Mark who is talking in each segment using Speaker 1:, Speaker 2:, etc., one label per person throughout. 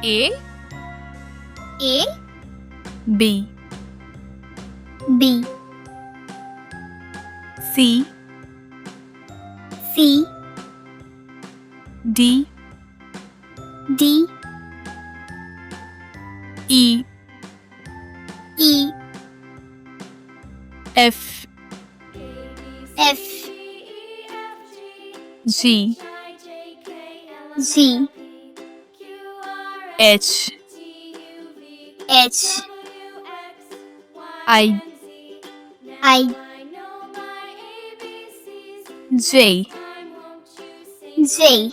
Speaker 1: A
Speaker 2: A
Speaker 1: B
Speaker 2: B
Speaker 1: C
Speaker 2: C
Speaker 1: D
Speaker 2: D
Speaker 1: E
Speaker 2: E
Speaker 1: F
Speaker 2: F
Speaker 1: G
Speaker 2: G
Speaker 1: H
Speaker 2: H
Speaker 1: I
Speaker 2: I
Speaker 1: J
Speaker 2: J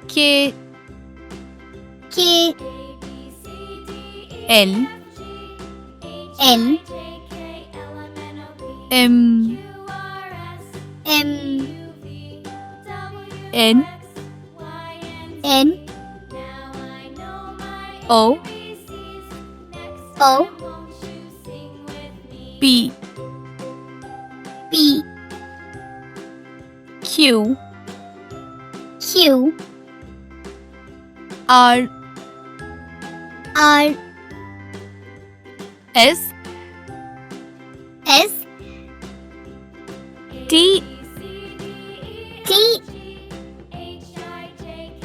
Speaker 1: K
Speaker 2: K
Speaker 1: L
Speaker 2: L
Speaker 1: M
Speaker 2: M
Speaker 1: N
Speaker 2: N
Speaker 1: O
Speaker 2: O
Speaker 1: P
Speaker 2: P
Speaker 1: Q
Speaker 2: Q
Speaker 1: R
Speaker 2: R
Speaker 1: S
Speaker 2: S
Speaker 1: T
Speaker 2: T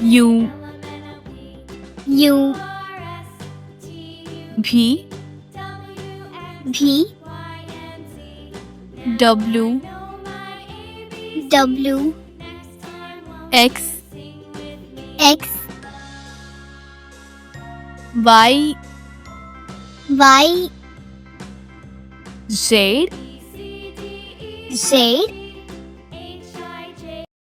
Speaker 1: U
Speaker 2: U
Speaker 1: V
Speaker 2: V
Speaker 1: W
Speaker 2: W
Speaker 1: X
Speaker 2: X
Speaker 1: Y
Speaker 2: Y
Speaker 1: Z
Speaker 2: Z